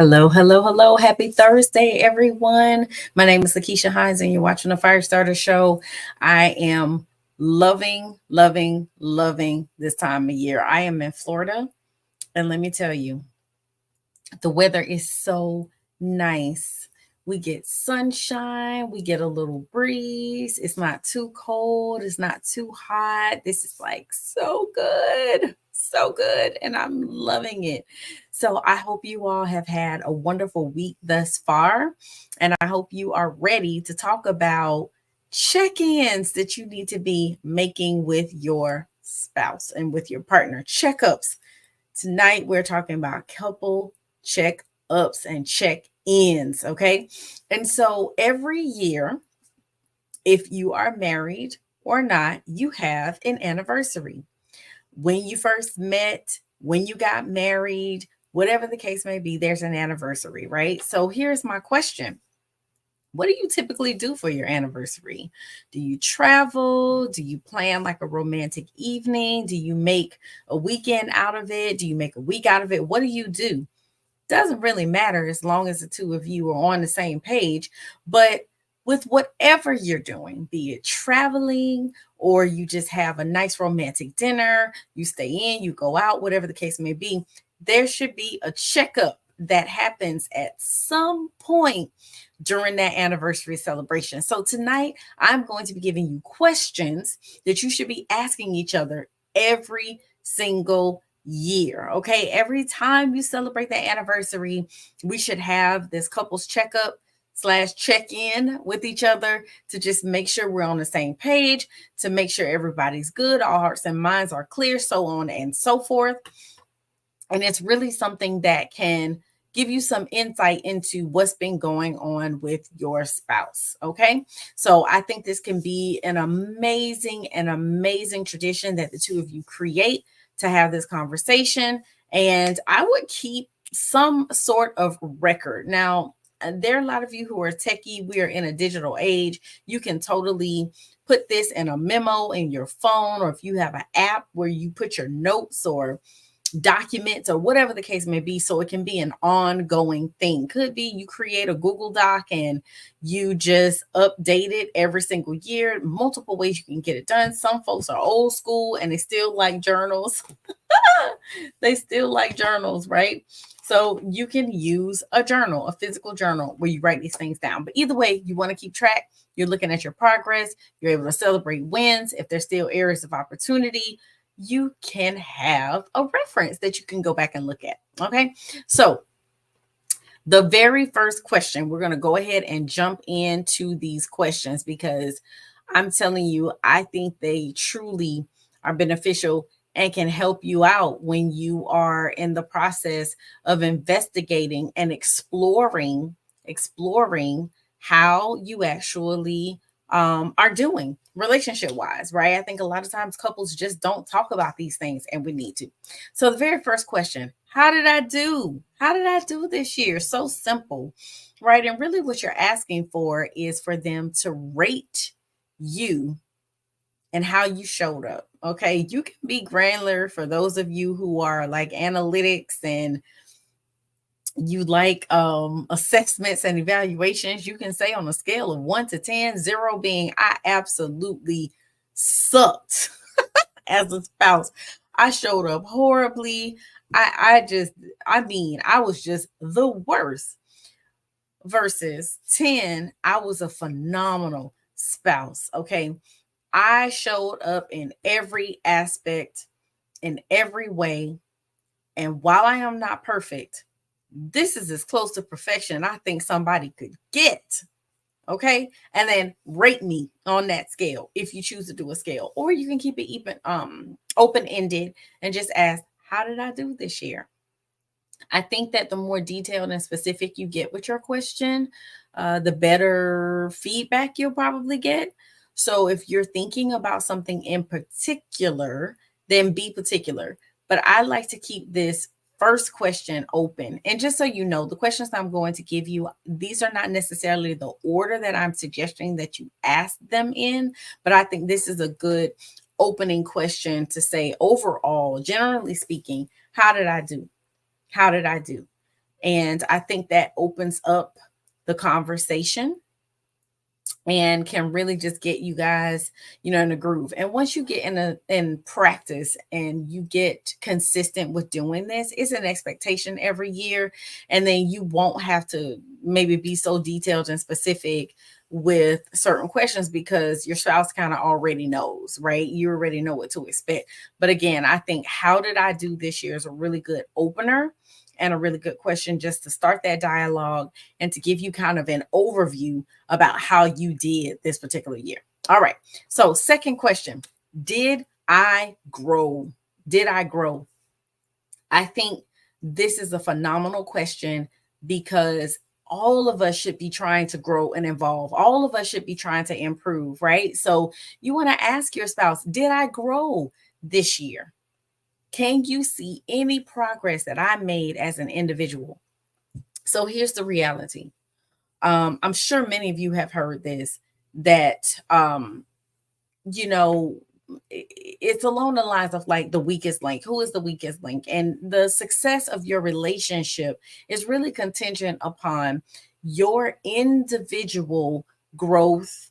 Hello, hello, hello. Happy Thursday, everyone. My name is Keesha Hines, and you're watching the Firestarter Show. I am loving this time of year. I am in Florida, and let me tell you, the weather is so nice. We get sunshine, we get a little breeze. It's not too cold, it's not too hot. This is like so good, and I'm loving it. So, I hope you all have had a wonderful week thus far, and I hope you are ready to talk about check ins that you need to be making with your spouse and with your partner, checkups. Tonight, we're talking about couple check ups and check ins. Okay. And so every year, if you are married or not, you have an anniversary. When you first met, when you got married, whatever the case may be, there's an anniversary, right? So here's my question. What do you typically do for your anniversary? Do you travel? Do you plan like a romantic evening? Do you make a weekend out of it? Do you make a week out of it? What do you do? Doesn't really matter as long as the two of you are on the same page. But with whatever you're doing, be it traveling or you just have a nice romantic dinner, you stay in, you go out, whatever the case may be, there should be a checkup that happens at some point during that anniversary celebration. So tonight, I'm going to be giving you questions that you should be asking each other every single year. Okay. Every time you celebrate that anniversary, we should have this couples checkup slash check in with each other to just make sure we're on the same page, to make sure everybody's good, all hearts and minds are clear, so on and so forth. And it's really something that can give you some insight into what's been going on with your spouse. Okay. So I think this can be an amazing tradition that the two of you create to have this conversation. And I would keep some sort of record. Now, there are a lot of you who are techie. We are in a digital age. You can totally put this in a memo in your phone, or if you have an app where you put your notes or documents or whatever the case may be, so it can be an ongoing thing. Could be you create a Google Doc and you just update it every single year. Multiple ways you can get it done. Some folks are old school and they still like journals. They still like journals, right? So you can use a journal, a physical journal where you write these things down. But either way, you want to keep track. You're looking at your progress. You're able to celebrate wins. If there's still areas of opportunity, you can have a reference that you can go back and look at. Okay. So the very first question, we're going to go ahead and jump into these questions because I'm telling you, I think they truly are beneficial and can help you out when you are in the process of investigating and exploring how you actually are doing relationship wise, right? I think a lot of times couples just don't talk about these things, and we need to. So, the very first question, how did I do? How did I do this year? So simple, right? And really, what you're asking for is for them to rate you and how you showed up. Okay. You can be granular for those of you who are like analytics and you like assessments and evaluations. You can say on a scale of 1 to 10, 0 being I absolutely sucked as a spouse. I showed up horribly. I was just the worst. Versus 10, I was a phenomenal spouse. Okay. I showed up in every aspect, in every way. And while I am not perfect, this is as close to perfection I think somebody could get. Okay. And then rate me on that scale if you choose to do a scale, or you can keep it even open-ended and just ask, how did I do this year? I think that the more detailed and specific you get with your question, the better feedback you'll probably get. So if you're thinking about something in particular, then be particular. But I like to keep this first question open. And just so you know, the questions I'm going to give you, these are not necessarily the order that I'm suggesting that you ask them in, but I think this is a good opening question to say overall, generally speaking, how did I do? How did I do? And I think that opens up the conversation and can really just get you guys, in a groove. And once you get in practice and you get consistent with doing this, it's an expectation every year. And then you won't have to maybe be so detailed and specific with certain questions because your spouse kind of already knows, right? You already know what to expect. But again, I think how did I do this year is a really good opener and a really good question just to start that dialogue and to give you kind of an overview about how you did this particular year. All right. So, second question, did I grow? Did I grow? I think this is a phenomenal question because all of us should be trying to grow and evolve. All of us should be trying to improve, right? So, you want to ask your spouse, did I grow this year? Can you see any progress that I made as an individual? So, here's the reality. I'm sure many of you have heard this that you know it's along the lines of like the weakest link. Who is the weakest link? And the success of your relationship is really contingent upon your individual growth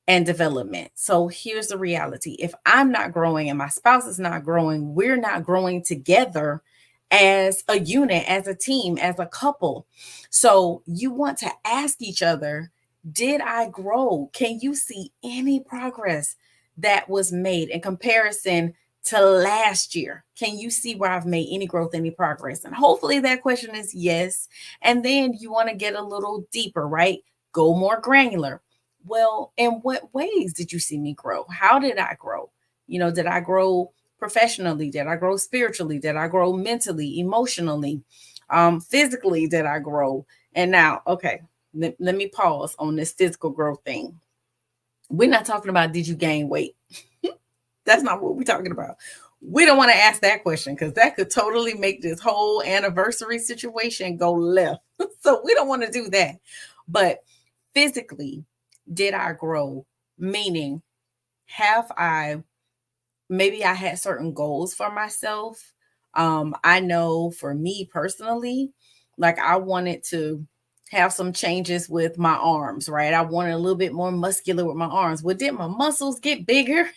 and development. So here's the reality. If I'm not growing and my spouse is not growing, we're not growing together as a unit, as a team, as a couple. So you want to ask each other, did I grow? Can you see any progress that was made in comparison to last year? Can you see where I've made any growth, any progress? And hopefully that question is yes. And then you want to get a little deeper, right? Go more granular. Well, in what ways did you see me grow? How did I grow? Did I grow professionally? Did I grow spiritually? Did I grow mentally, emotionally, physically? Did I grow? And now, okay, let me pause on this physical growth thing. We're not talking about did you gain weight? That's not what we're talking about. We don't want to ask that question because that could totally make this whole anniversary situation go left. So we don't want to do that. But physically, did I grow? Meaning, have I maybe I had certain goals for myself. I know for me personally, like I wanted to have some changes with my arms, right? I wanted a little bit more muscular with my arms. Well, did my muscles get bigger?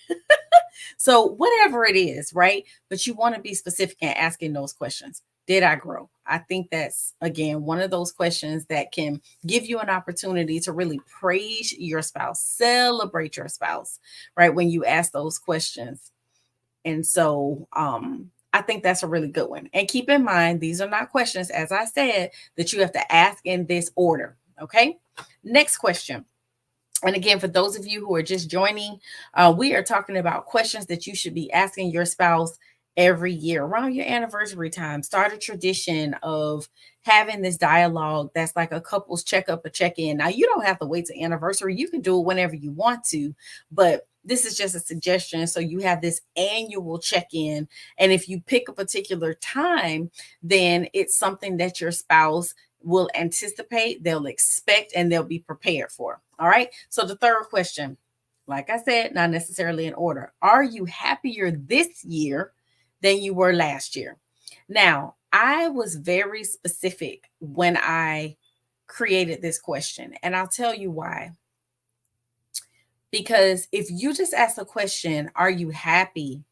So, whatever it is, right? But you want to be specific in asking those questions. Did I grow? I think that's, again, one of those questions that can give you an opportunity to really praise your spouse, celebrate your spouse, right? When you ask those questions. And so, I think that's a really good one. And keep in mind, these are not questions, as I said, that you have to ask in this order. Okay. Next question. And again, for those of you who are just joining, we are talking about questions that you should be asking your spouse every year around your anniversary time. Start a tradition of having this dialogue that's like a couples checkup, a check in. Now, you don't have to wait to anniversary, you can do it whenever you want to, but this is just a suggestion. So you have this annual check in. And if you pick a particular time, then it's something that your spouse will anticipate, they'll expect, and they'll be prepared for. All right. So the third question, like I said, not necessarily in order. Are you happier this year than you were last year? Now, I was very specific when I created this question, and I'll tell you why. Because if you just ask a question, are you happy?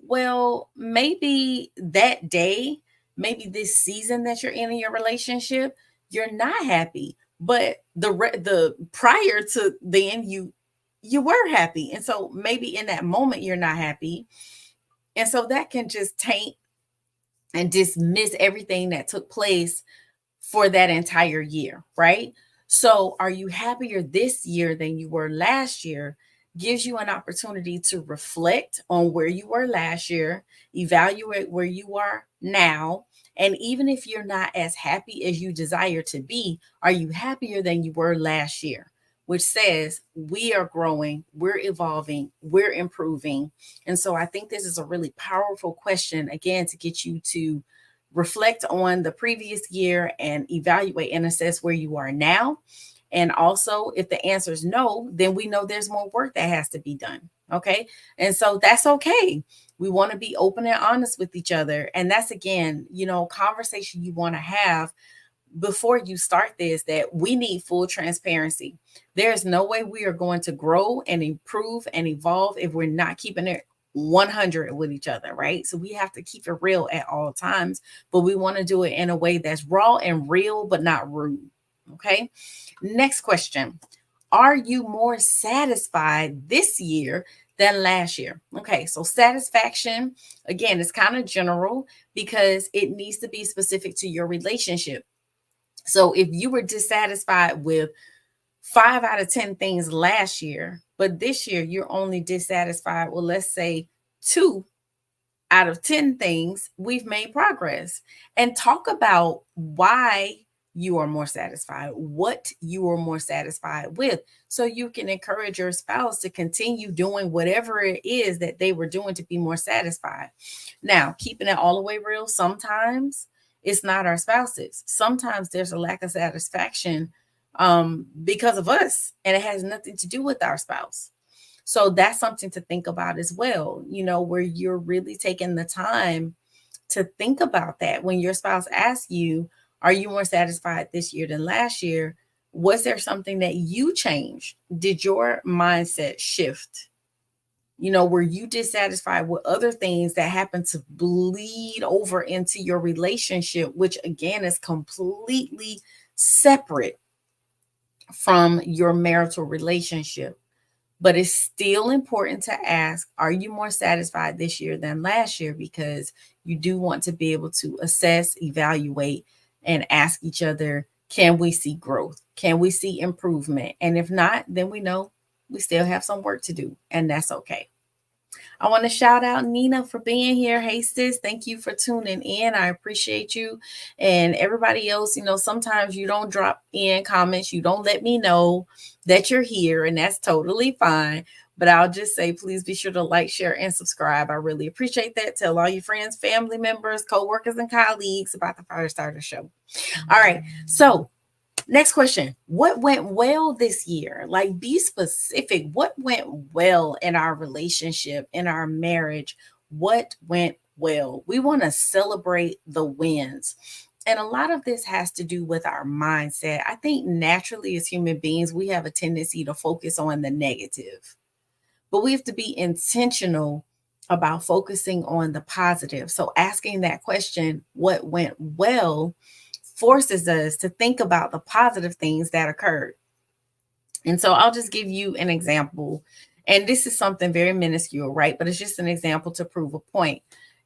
Well, maybe that day, maybe this season that you're in your relationship, you're not happy. But the prior to then you were happy. And so maybe in that moment you're not happy. And so that can just taint and dismiss everything that took place for that entire year, right? So, are you happier this year than you were last year? Gives you an opportunity to reflect on where you were last year, evaluate where you are now, and even if you're not as happy as you desire to be, are you happier than you were last year? Which says we are growing, we're evolving, we're improving. And so I think this is a really powerful question, again, to get you to reflect on the previous year and evaluate and assess where you are now. And also, if the answer is no, then we know there's more work that has to be done. Okay. And so that's okay. We want to be open and honest with each other. And that's again, conversation you want to have before you start this, that we need full transparency. There's no way we are going to grow and improve and evolve if we're not keeping it 100 with each other, right? So we have to keep it real at all times, but we want to do it in a way that's raw and real, but not rude. Okay. Next question. Are you more satisfied this year than last year? Okay, so satisfaction, again, is kind of general because it needs to be specific to your relationship. So if you were dissatisfied with 5 out of 10 things last year, but this year you're only dissatisfied with, let's say, 2 out of 10 things, we've made progress. And talk about why you are more satisfied, what you are more satisfied with, so you can encourage your spouse to continue doing whatever it is that they were doing to be more satisfied. Now, keeping it all the way real, sometimes it's not our spouses. Sometimes there's a lack of satisfaction because of us, and it has nothing to do with our spouse. So that's something to think about as well, where you're really taking the time to think about that. When your spouse asks you, are you more satisfied this year than last year? Was there something that you changed? Did your mindset shift? Were you dissatisfied with other things that happen to bleed over into your relationship, which again is completely separate from your marital relationship? But it's still important to ask, are you more satisfied this year than last year? Because you do want to be able to assess, evaluate, and ask each other, can we see growth? Can we see improvement? And if not, then we know we still have some work to do, and that's okay. I want to shout out Nina for being here. Hey, sis, thank you for tuning in. I appreciate you. And everybody else, sometimes you don't drop in comments, you don't let me know that you're here, and that's totally fine. But I'll just say, please be sure to like, share, and subscribe. I really appreciate that. Tell all your friends, family members, co-workers, and colleagues about the Fire Starter Show. All right. So next question. What went well this year? Like, be specific. What went well in our relationship, in our marriage? What went well? We want to celebrate the wins. And a lot of this has to do with our mindset. I think naturally, as human beings, we have a tendency to focus on the negative, but we have to be intentional about focusing on the positive. So, asking that question, what went well, forces us to think about the positive things that occurred. And so I'll just give you an example. And this is something very minuscule, right? But it's just an example to prove a point.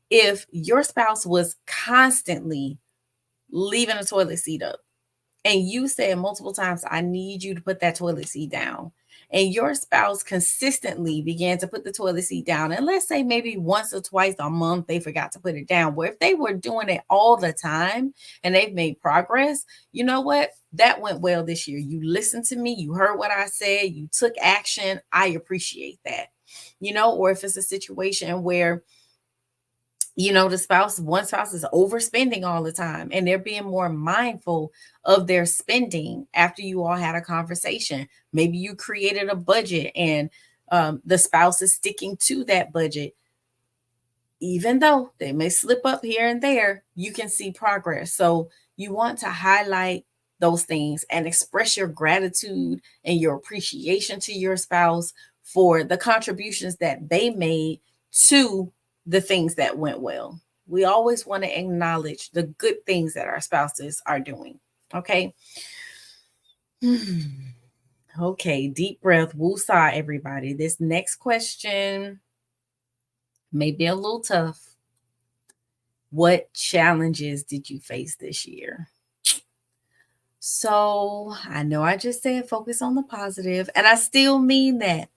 If your spouse was constantly leaving a toilet seat up, and you said multiple times, I need you to put that toilet seat down, and your spouse consistently began to put the toilet seat down, and let's say maybe once or twice a month they forgot to put it down, where if they were doing it all the time and they've made progress, you know what? That went well this year. You listened to me, you heard what I said, you took action. I appreciate that. Or if it's a situation where one spouse is overspending all the time and they're being more mindful of their spending after you all had a conversation. Maybe you created a budget and the spouse is sticking to that budget. Even though they may slip up here and there, you can see progress. So you want to highlight those things and express your gratitude and your appreciation to your spouse for the contributions that they made to the things that went well. We always want to acknowledge the good things that our spouses are doing. Okay. Okay. Deep breath. Woosah, everybody. This next question may be a little tough. What challenges did you face this year? So I know I just said focus on the positive, and I still mean that.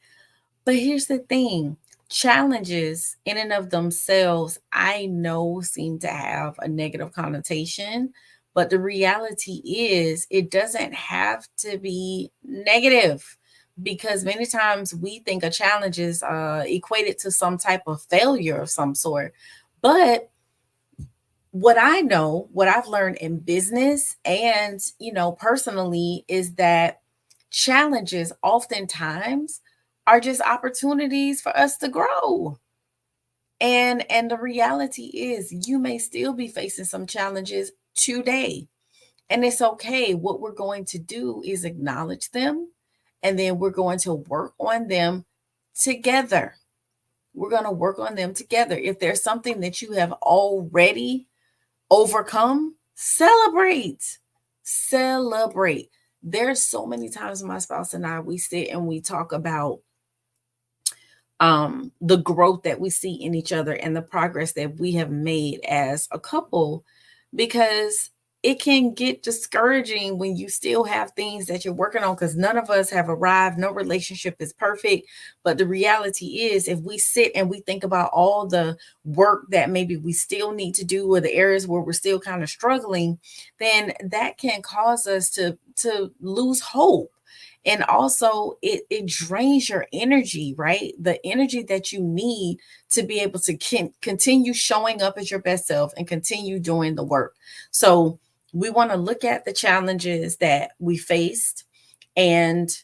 But here's the thing, challenges in and of themselves, I know seem to have a negative connotation. But the reality is, it doesn't have to be negative, because many times we think a challenge is equated to some type of failure of some sort. But what I know, what I've learned in business and, personally, is that challenges oftentimes are just opportunities for us to grow. And the reality is you may still be facing some challenges today. And it's okay. What we're going to do is acknowledge them, and then we're going to work on them together. We're going to work on them together. If there's something that you have already overcome, celebrate. Celebrate. There's so many times my spouse and I, we sit and we talk about the growth that we see in each other and the progress that we have made as a couple, because it can get discouraging when you still have things that you're working on, because none of us have arrived. No relationship is perfect. But the reality is, if we sit and we think about all the work that maybe we still need to do, or the areas where we're still kind of struggling, then that can cause us to lose hope. And also it drains your energy, right? The energy that you need to be able to continue showing up as your best self and continue doing the work. So we want to look at the challenges that we faced and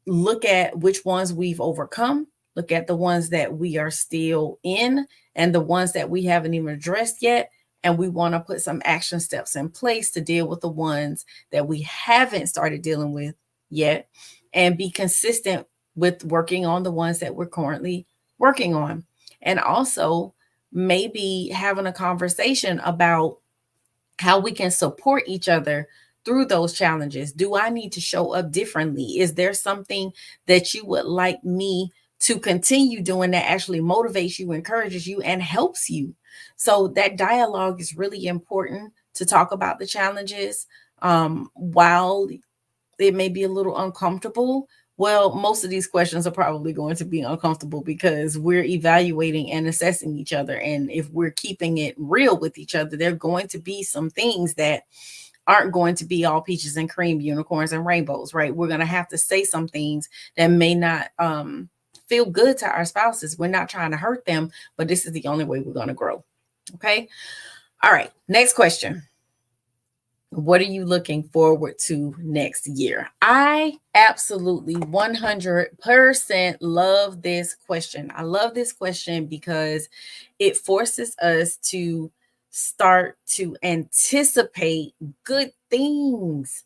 look at which ones we've overcome, look at the ones that we are still in, and the ones that we haven't even addressed yet. And we want to put some action steps in place to deal with the ones that we haven't started dealing with yet, and be consistent with working on the ones that we're currently working on. And also, maybe having a conversation about how we can support each other through those challenges. Do I need to show up differently? Is there something that you would like me to continue doing that actually motivates you, encourages you, and helps you? So that dialogue is really important, to talk about the challenges. While it may be a little uncomfortable, well, most of these questions are probably going to be uncomfortable because we're evaluating and assessing each other. And if we're keeping it real with each other, there are going to be some things that aren't going to be all peaches and cream, unicorns and rainbows, right? We're going to have to say some things that may not feel good to our spouses. We're not trying to hurt them, but this is the only way we're going to grow. Okay. All right. Next question. What are you looking forward to next year? I absolutely 100% love this question. I love this question because it forces us to start to anticipate good things.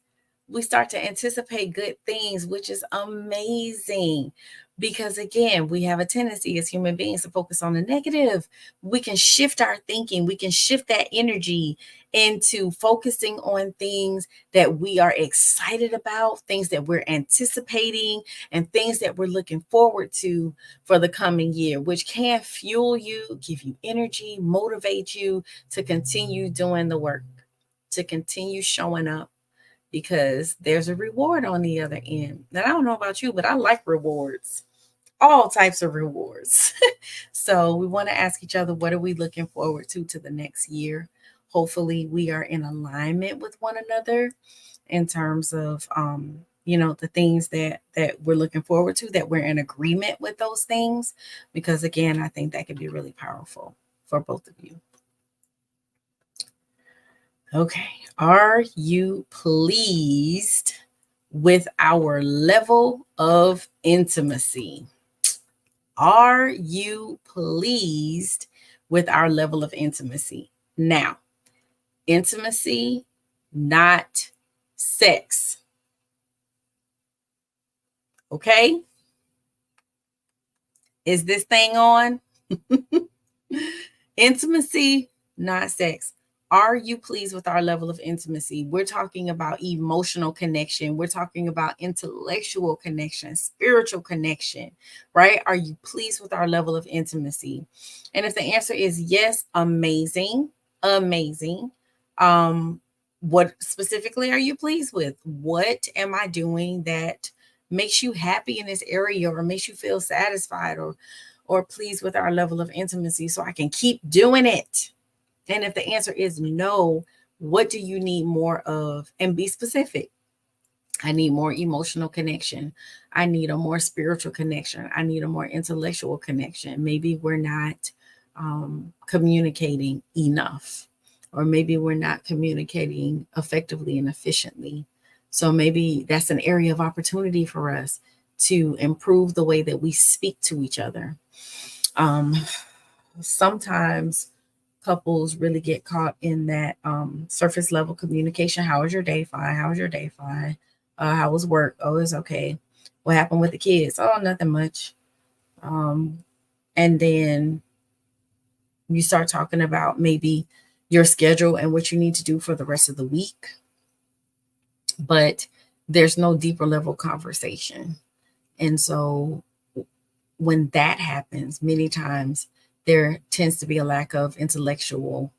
We start to anticipate good things, which is amazing. Because again, we have a tendency as human beings to focus on the negative. We can shift our thinking, we can shift that energy into focusing on things that we are excited about, things that we're anticipating, and things that we're looking forward to for the coming year, which can fuel you, give you energy, motivate you to continue doing the work, to continue showing up, because there's a reward on the other end. And I don't know about you, but I like rewards, all types of rewards. So we want to ask each other, what are we looking forward to the next year? Hopefully we are in alignment with one another in terms of the things that we're looking forward to, that we're in agreement with those things, because again, I think that can be really powerful for both of you. Okay. Are you pleased with our level of intimacy? Are you pleased with our level of intimacy? Now, intimacy, not sex. Okay? Is this thing on? Intimacy, not sex. Are you pleased with our level of intimacy? We're talking about emotional connection. We're talking about intellectual connection, spiritual connection, right? Are you pleased with our level of intimacy? And if the answer is yes, amazing, amazing. What specifically are you pleased with? What am I doing that makes you happy in this area, or makes you feel satisfied, or pleased with our level of intimacy, so I can keep doing it? And if the answer is no, what do you need more of? And be specific. I need more emotional connection. I need a more spiritual connection. I need a more intellectual connection. Maybe we're not communicating enough, or maybe we're not communicating effectively and efficiently. So maybe that's an area of opportunity for us to improve the way that we speak to each other. Um, Sometimes couples really get caught in that surface level communication. How was your day? Fine. How was your day? Fine. How was work? Oh, it's okay. What happened with the kids? Oh, nothing much. Um, and then you start talking about maybe your schedule and what you need to do for the rest of the week, but there's no deeper level conversation. And so when that happens, many times there tends to be a lack of intellectual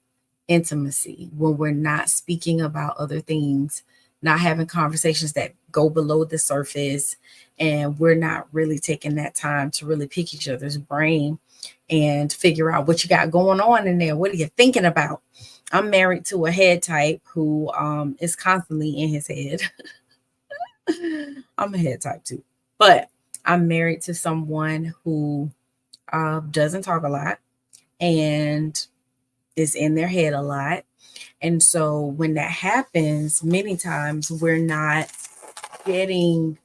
intimacy when we're not speaking about other things, not having conversations that go below the surface, and we're not really taking that time to really pick each other's brain and figure out what you got going on in there. What are you thinking about? I'm married to a head type who is constantly in his head. I'm a head type too, but I'm married to someone who doesn't talk a lot and is in their head a lot. And so when that happens, many times getting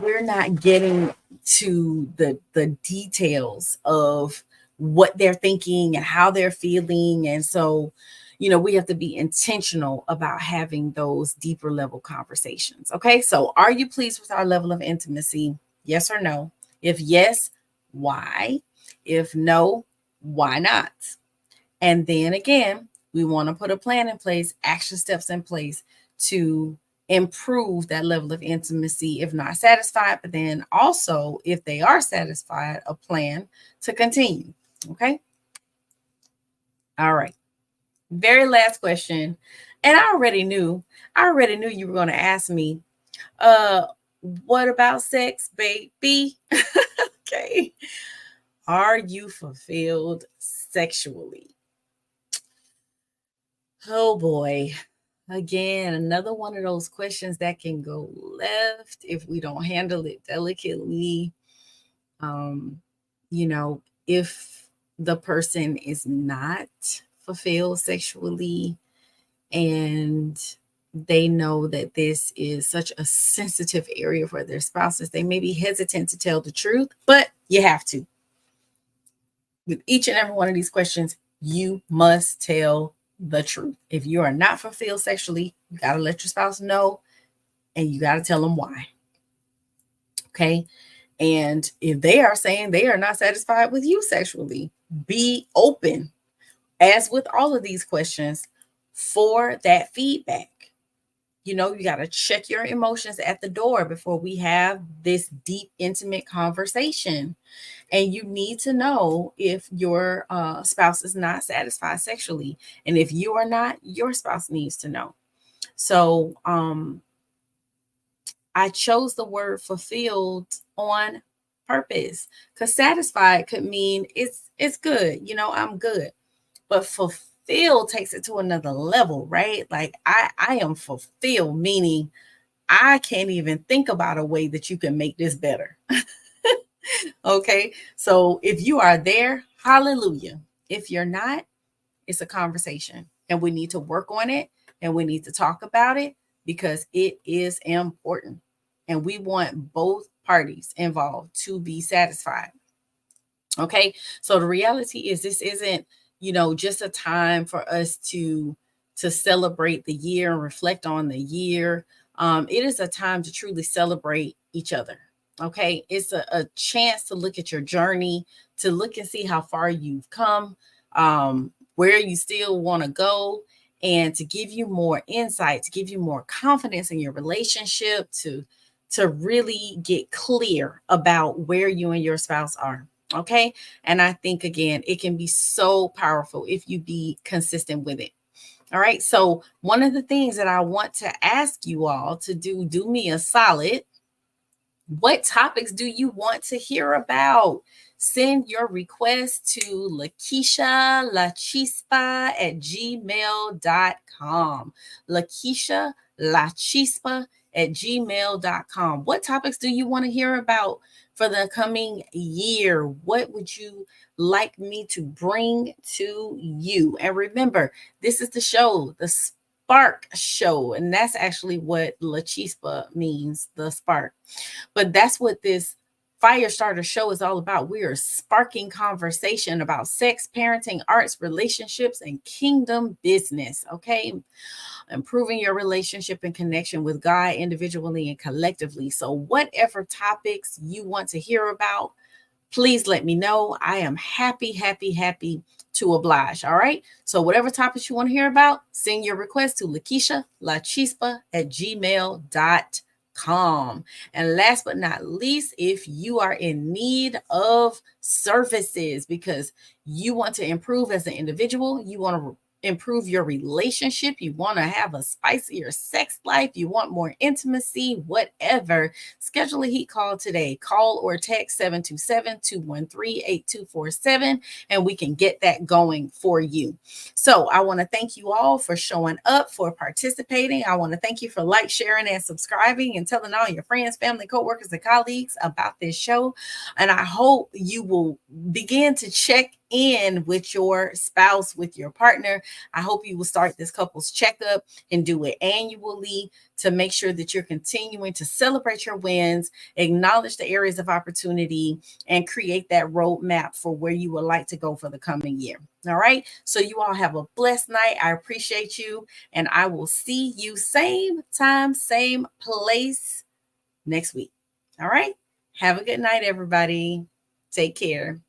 we're not getting to the details of what they're thinking and how they're feeling. And so, we have to be intentional about having those deeper level conversations. Okay. So are you pleased with our level of intimacy? Yes or no? If yes, why? If no, why not? And then again, we want to put a plan in place, action steps in place to improve that level of intimacy if not satisfied, but then also if they are satisfied, a plan to continue. Okay. All right. Very last question. And I already knew you were going to ask me, uh, what about sex, baby? Okay. Are you fulfilled sexually? Oh boy. Again, another one of those questions that can go left if we don't handle it delicately. Um, if the person is not fulfilled sexually and they know that this is such a sensitive area for their spouses, they may be hesitant to tell the truth, but you have to. With each and every one of these questions, you must tell the truth. If you are not fulfilled sexually, you got to let your spouse know and you got to tell them why. Okay. And if they are saying they are not satisfied with you sexually, be open, as with all of these questions, for that feedback. You got to check your emotions at the door before we have this deep, intimate conversation. And you need to know if your spouse is not satisfied sexually. And if you are not, your spouse needs to know. So I chose the word fulfilled on purpose because satisfied could mean it's good. I'm good. But fulfilled takes it to another level, right? Like I am fulfilled, meaning I can't even think about a way that you can make this better. Okay. So if you are there, hallelujah. If you're not, it's a conversation and we need to work on it and we need to talk about it because it is important. And we want both parties involved to be satisfied. Okay. So the reality is this isn't, just a time for us to celebrate the year and reflect on the year. It is a time to truly celebrate each other. Okay. It's a chance to look at your journey, to look and see how far you've come, where you still want to go, and to give you more insight, to give you more confidence in your relationship, to really get clear about where you and your spouse are. Okay. And I think, again, it can be so powerful if you be consistent with it. All right. So, one of the things that I want to ask you all to do me a solid. What topics do you want to hear about? Send your request to Keesha La Chispa at gmail.com. Keesha La Chispa at gmail.com. What topics do you want to hear about for the coming year? What would you like me to bring to you? And remember, this is the show, the spark show. And that's actually what La Chispa means, the spark. But that's what this fire starter show is all about. We are sparking conversation about sex, parenting, arts, relationships, and kingdom business. Okay, improving your relationship and connection with God individually and collectively. So, whatever topics you want to hear about, please let me know. I am happy, happy, happy to oblige. All right. So, whatever topics you want to hear about, send your request to Keesha La Chispa at gmail.com. And last but not least, if you are in need of services because you want to improve as an individual, you want to improve your relationship, you want to have a spicier sex life, you want more intimacy, whatever, schedule a heat call today. Call or text 727-213-8247 and we can get that going for you. So I want to thank you all for showing up, for participating. I want to thank you for sharing, and subscribing and telling all your friends, family, coworkers, and colleagues about this show. And I hope you will begin to check in with your spouse, with your partner. I hope you will start this couples checkup and do it annually to make sure that you're continuing to celebrate your wins, acknowledge the areas of opportunity, and create that roadmap for where you would like to go for the coming year. All right. So you all have a blessed night. I appreciate you. And I will see you same time, same place next week. All right. Have a good night, everybody. Take care.